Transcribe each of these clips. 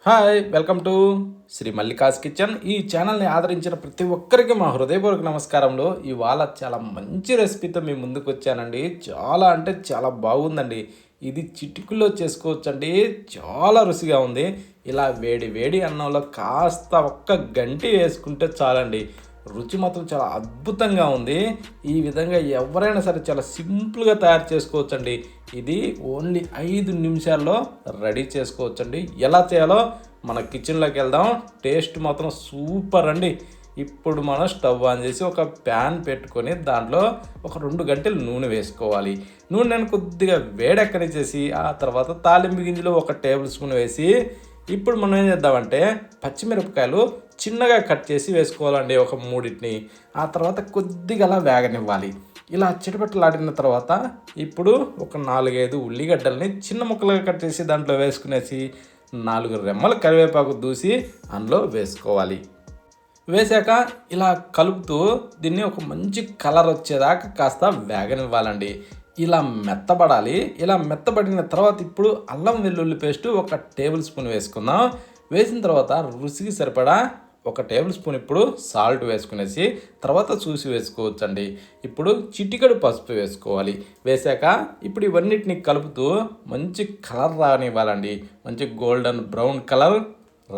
Hi welcome to Shri Mallika's kitchen. ఈ ఛానల్ని ఆదరించిన ప్రతి ఒక్కరికి మా హృదయపూర్వక నమస్కారంలో. ఇవాళ చాలా మంచి రెసిపీతో మీ ముందుకు వచ్చానండి. చాలా అంటే చాలా బాగుందండి. ఇది చిటికలో చేసుకోవచ్చండి. చాలా రుచిగా ఉంది. ఇలా వేడి వేడి అన్నంలో కాస్త ఒక్క గంటి వేసుకుంటే చాలండి. రుచి మాత్రం చాలా అద్భుతంగా ఉంది. ఈ విధంగా ఎవరైనా సరే చాలా సింపుల్గా తయారు చేసుకోవచ్చండి. ఇది ఓన్లీ 5 నిమిషాల్లో రెడీ చేసుకోవచ్చండి. ఎలా చేయాలో మన కిచెన్లోకి వెళ్దాం. టేస్ట్ మాత్రం సూపర్ అండి. ఇప్పుడు మనం స్టవ్ ఆన్ చేసి ఒక ప్యాన్ పెట్టుకొని దాంట్లో ఒక 2 గంటలు నూనె వేసుకోవాలి. నూనెను కొద్దిగా వేడెక్కనిచ్చేసి ఆ తర్వాత తాలింపు గింజలు 1 టేబుల్ స్పూన్ వేసి ఇప్పుడు మనం ఏం చేద్దామంటే పచ్చిమిరపకాయలు చిన్నగా కట్ చేసి వేసుకోవాలండి, ఒక 3. ఆ తర్వాత కొద్దిగా అలా వేగనివ్వాలి. ఇలా చిటపటలాడిన తర్వాత ఇప్పుడు ఒక 4-5 ఉల్లిగడ్డల్ని చిన్న ముక్కలుగా కట్ చేసి దాంట్లో వేసుకునేసి 4 రెమ్మల కరివేపాకు దూసి అందులో వేసుకోవాలి. వేసాక ఇలా కలుపుతూ దీన్ని ఒక మంచి కలర్ వచ్చేదాకా కాస్త వేగనివ్వాలండి. ఇలా మెత్తబడాలి. ఇలా మెత్తబడిన తర్వాత ఇప్పుడు అల్లం వెల్లుల్లి పేస్ట్ 1 టేబుల్ స్పూన్ వేసుకుందాం. వేసిన తర్వాత రుచికి సరిపడా 1 టేబుల్ స్పూన్ ఇప్పుడు సాల్ట్ వేసుకునేసి తర్వాత చూసి వేసుకోవచ్చండి. ఇప్పుడు చిటికెడు పసుపు వేసుకోవాలి. వేసాక ఇప్పుడు ఇవన్నిటిని కలుపుతూ మంచి కలర్ రానివ్వాలండి. మంచి గోల్డెన్ బ్రౌన్ కలర్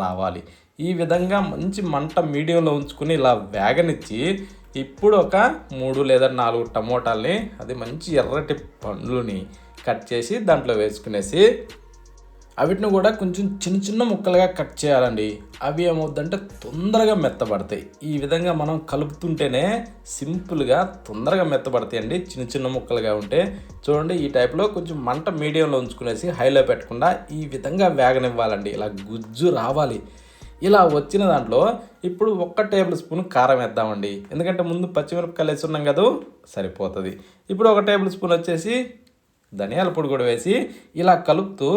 రావాలి. ఈ విధంగా మంచి మంట మీడియంలో ఉంచుకుని ఇలా వేగనిచ్చి ఇప్పుడు ఒక 3 లేదా 4 టమోటాలని, అది మంచి ఎర్రటి పండ్లని కట్ చేసి దాంట్లో వేసుకునేసి వీటిని కూడా కొంచెం చిన్న చిన్న ముక్కలుగా కట్ చేయాలండి. అవి ఏమవుద్దంటే తొందరగా మెత్తబడతాయి. ఈ విధంగా మనం కలుపుతుంటేనే సింపుల్గా తొందరగా మెత్తబడతాయండి చిన్న చిన్న ముక్కలుగా ఉంటే. చూడండి, ఈ టైప్లో కొంచెం మంట మీడియంలో ఉంచుకునేసి హైలో పెట్టకుండా ఈ విధంగా వేగనివ్వాలండి. ఇలా గుజ్జు రావాలి. ఇలా వచ్చిన దాంట్లో ఇప్పుడు 1 టేబుల్ స్పూన్ కారం వేద్దామండి. ఎందుకంటే ముందు పచ్చిమిరపకాయలు వేసి ఉన్నాం కదా, సరిపోతుంది. ఇప్పుడు 1 టేబుల్ స్పూన్ వచ్చేసి ధనియాల పొడి కూడా వేసి ఇలా కలుపుతూ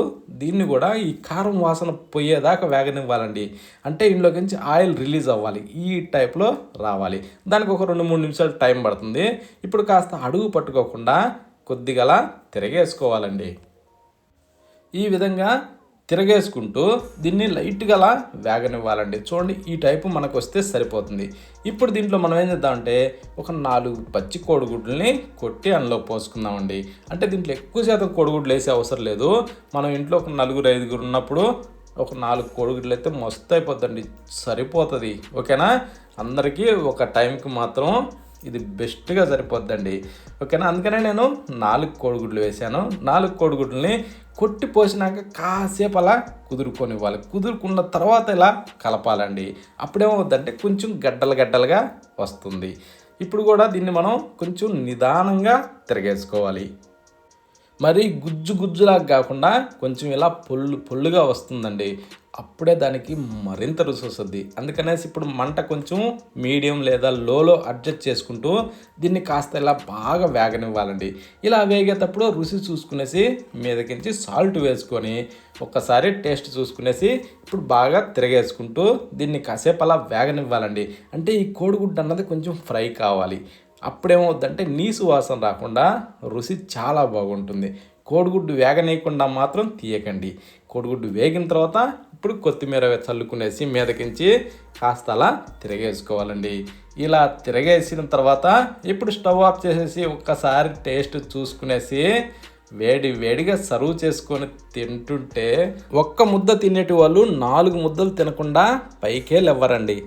దీన్ని కూడా ఈ కారం వాసన పోయేదాకా వేగనివ్వాలండి. అంటే ఇందులోకి నుంచి ఆయిల్ రిలీజ్ అవ్వాలి. ఈ టైప్లో రావాలి. దానికి ఒక 2-3 నిమిషాలు టైం పడుతుంది. ఇప్పుడు కాస్త అడుగు పట్టుకోకుండా కొద్దిగా తిరగేసుకోవాలండి. ఈ విధంగా తిరగేసుకుంటూ దీన్ని లైట్గా వేగనివ్వాలండి. చూడండి, ఈ టైపు మనకు వస్తే సరిపోతుంది. ఇప్పుడు దీంట్లో మనం ఏం చేద్దామంటే ఒక 4 పచ్చి కోడిగుడ్లని కొట్టి అందులో పోసుకుందామండి. అంటే దీంట్లో ఎక్కువ శాతం కోడిగుడ్లు వేసే అవసరం లేదు. మనం ఇంట్లో ఒక 4-5 ఉన్నప్పుడు ఒక 4 కోడిగుడ్లు అయితే మస్తు అయిపోద్దండి, సరిపోతుంది. ఓకేనా? అందరికీ ఒక టైంకి మాత్రం ఇది బెస్ట్గా సరిపోద్దండి. ఓకేనా? అందుకనే నేను 4 కోడిగుడ్లు వేసాను. 4 కోడిగుడ్లని కొట్టి పోసినాక కాసేపు అలా కుదురుకొనివ్వాలి. కుదురుకున్న తర్వాత ఇలా కలపాలండి. అప్పుడేమవుద్దంటే కొంచెం గడ్డలుగా వస్తుంది. ఇప్పుడు కూడా దీన్ని మనం కొంచెం నిదానంగా తిరగేసుకోవాలి. మరి గుజ్జులాగా కాకుండా కొంచెం ఇలా పొల్లుగా వస్తుందండి. అప్పుడే దానికి మరింత రుచి వస్తుంది. అందుకనేసి ఇప్పుడు మంట కొంచెం మీడియం లేదా లోలో అడ్జస్ట్ చేసుకుంటూ దీన్ని కాస్త ఇలా బాగా వేగనివ్వాలండి. ఇలా వేగేటప్పుడు రుచి చూసుకునేసి మీదకించి సాల్ట్ వేసుకొని ఒక్కసారి టేస్ట్ చూసుకునేసి ఇప్పుడు బాగా తిరగేసుకుంటూ దీన్ని కాసేపు అలా వేగనివ్వాలండి. అంటే ఈ కోడిగుడ్డు అన్నది కొంచెం ఫ్రై కావాలి. అప్పుడేమవుద్దంటే నీసు వాసన రాకుండా రుచి చాలా బాగుంటుంది. కోడిగుడ్డు వేగనీయకుండా మాత్రం తీయకండి. కోడిగుడ్డు వేగిన తర్వాత ఇప్పుడు కొత్తిమీర చల్లుకునేసి మీదకించి కాస్త అలా తిరగేసుకోవాలండి. ఇలా తిరగేసిన తర్వాత ఇప్పుడు స్టవ్ ఆఫ్ చేసేసి ఒక్కసారి టేస్ట్ చూసుకునేసి వేడిగా సర్వ్ చేసుకొని తింటుంటే ఒక్క ముద్ద తినేటి వాళ్ళు 4 ముద్దలు తినకుండా పైకే లేవరండి.